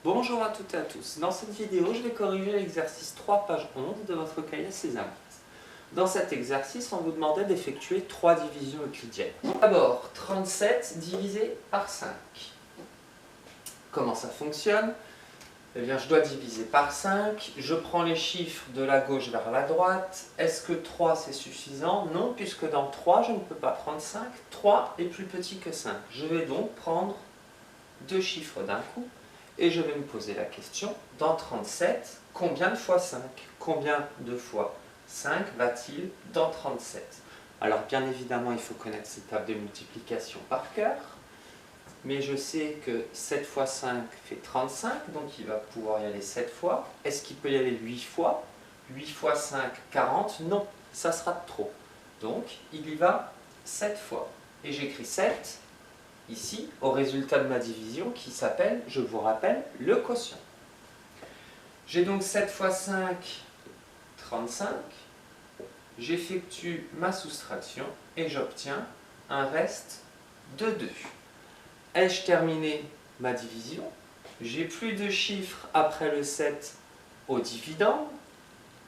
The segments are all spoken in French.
Bonjour à toutes et à tous. Dans cette vidéo, je vais corriger l'exercice 3, page 11 de votre cahier Sésame. Dans cet exercice, on vous demandait d'effectuer 3 divisions euclidiennes. D'abord, 37 divisé par 5. Comment ça fonctionne? Eh bien, je dois diviser par 5. Je prends les chiffres de la gauche vers la droite. Est-ce que 3 c'est suffisant? Non, puisque dans 3, je ne peux pas prendre 5. 3 est plus petit que 5. Je vais donc prendre 2 chiffres d'un coup. Et je vais me poser la question, dans 37, combien de fois 5? Combien de fois 5 va-t-il dans 37? Alors bien évidemment, il faut connaître ces tables de multiplication par cœur, mais je sais que 7 fois 5 fait 35, donc il va pouvoir y aller 7 fois. Est-ce qu'il peut y aller 8 fois? 8 fois 5, 40? Non, ça sera trop. Donc il y va 7 fois. Et j'écris 7 ici, au résultat de ma division, qui s'appelle, je vous rappelle, le quotient. J'ai donc 7 fois 5, 35. J'effectue ma soustraction et j'obtiens un reste de 2. Ai-je terminé ma division? J'ai plus de chiffres après le 7 au dividende.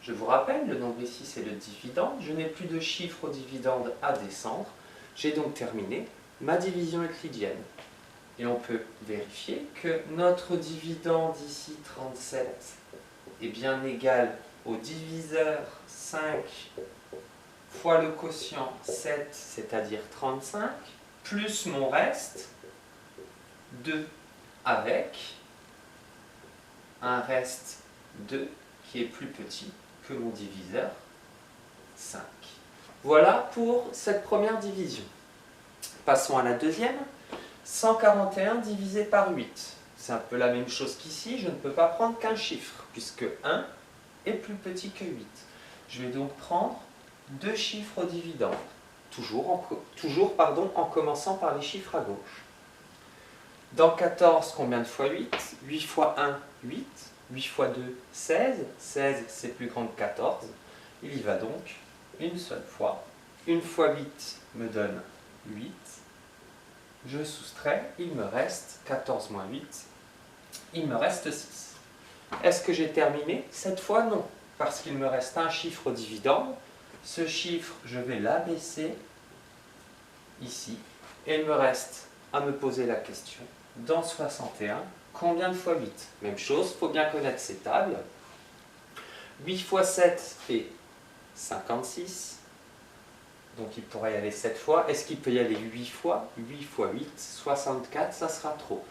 Je vous rappelle, le nombre ici c'est le dividende. Je n'ai plus de chiffres au dividende à descendre. J'ai donc terminé ma division euclidienne. Et on peut vérifier que notre dividende ici, 37, est bien égal au diviseur 5 fois le quotient 7, c'est-à-dire 35, plus mon reste, 2, avec un reste 2 qui est plus petit que mon diviseur 5. Voilà pour cette première division. Passons à la deuxième. 141 divisé par 8. C'est un peu la même chose qu'ici, je ne peux pas prendre qu'un chiffre, puisque 1 est plus petit que 8. Je vais donc prendre 2 chiffres au dividende, toujours en commençant par les chiffres à gauche. Dans 14, combien de fois 8? 8 fois 1, 8. 8 fois 2, 16. 16, c'est plus grand que 14. Il y va donc une seule fois. 1 fois 8 me donne 8. Je soustrais, il me reste 14 moins 8, il me reste 6. Est-ce que j'ai terminé? Cette fois, non, parce qu'il me reste un chiffre au dividende. Ce chiffre, je vais l'abaisser ici, et il me reste à me poser la question, dans 61, combien de fois 8? Même chose, il faut bien connaître ces tables. 8 fois 7 fait 56. Donc il pourrait y aller 7 fois. Est-ce qu'il peut y aller 8 fois? 8 fois 8, 64, ça sera trop.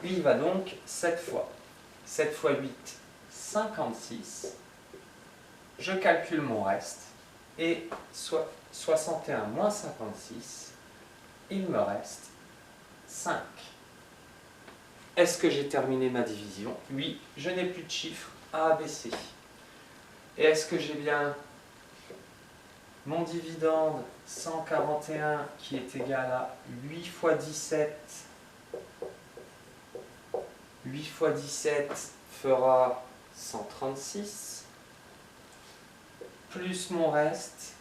Il y va donc 7 fois. 7 fois 8, 56. Je calcule mon reste. Et 61 moins 56, il me reste 5. Est-ce que j'ai terminé ma division? Oui, je n'ai plus de chiffres à abaisser. Et est-ce que j'ai bien mon dividende 141 qui est égal à 8 fois 17. 8 fois 17 fera 136. Plus mon reste,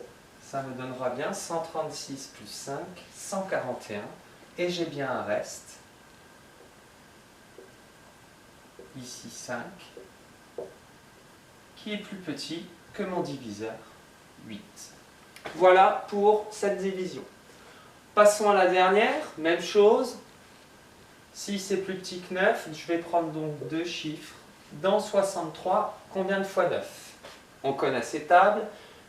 ça me donnera bien 136 plus 5, 141. Et j'ai bien un reste, ici 5, qui est plus petit que mon diviseur 8. Voilà pour cette division. Passons à la dernière, même chose. Si c'est plus petit que 9, je vais prendre donc 2 chiffres. Dans 63, combien de fois 9? On connaît ces tables,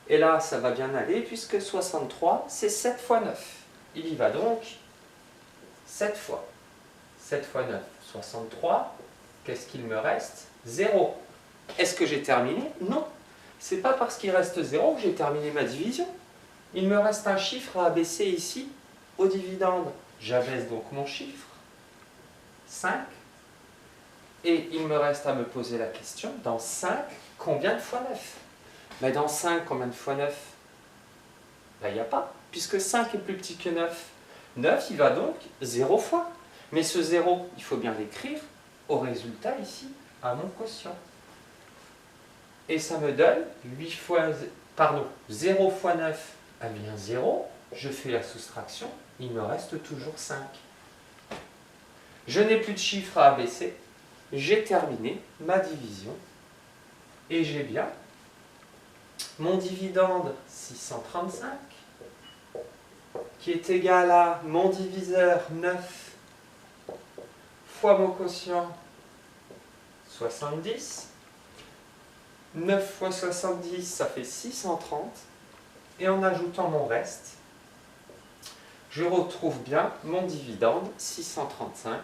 et là ça va bien aller, puisque 63, c'est 7 fois 9. Il y va donc 7 fois. 7 fois 9, 63. Qu'est-ce qu'il me reste? 0. Est-ce que j'ai terminé? Non. C'est pas parce qu'il reste 0 que j'ai terminé ma division. Il me reste un chiffre à abaisser ici, au dividende. J'abaisse donc mon chiffre, 5. Et il me reste à me poser la question, dans 5, combien de fois 9? Mais dans 5, combien de fois 9? Ben, il n'y a pas, puisque 5 est plus petit que 9. 9, il va donc 0 fois. Mais ce 0, il faut bien l'écrire au résultat ici, à mon quotient. Et ça me donne 0 fois 9, eh bien 0, je fais la soustraction, il me reste toujours 5. Je n'ai plus de chiffres à abaisser, j'ai terminé ma division et j'ai bien mon dividende 635 qui est égal à mon diviseur 9 fois mon quotient 70. 9 fois 70, ça fait 630. Et en ajoutant mon reste, je retrouve bien mon dividende 635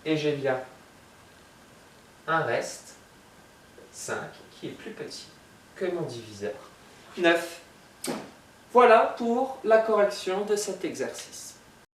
et j'ai bien un reste 5 qui est plus petit que mon diviseur 9. Voilà pour la correction de cet exercice.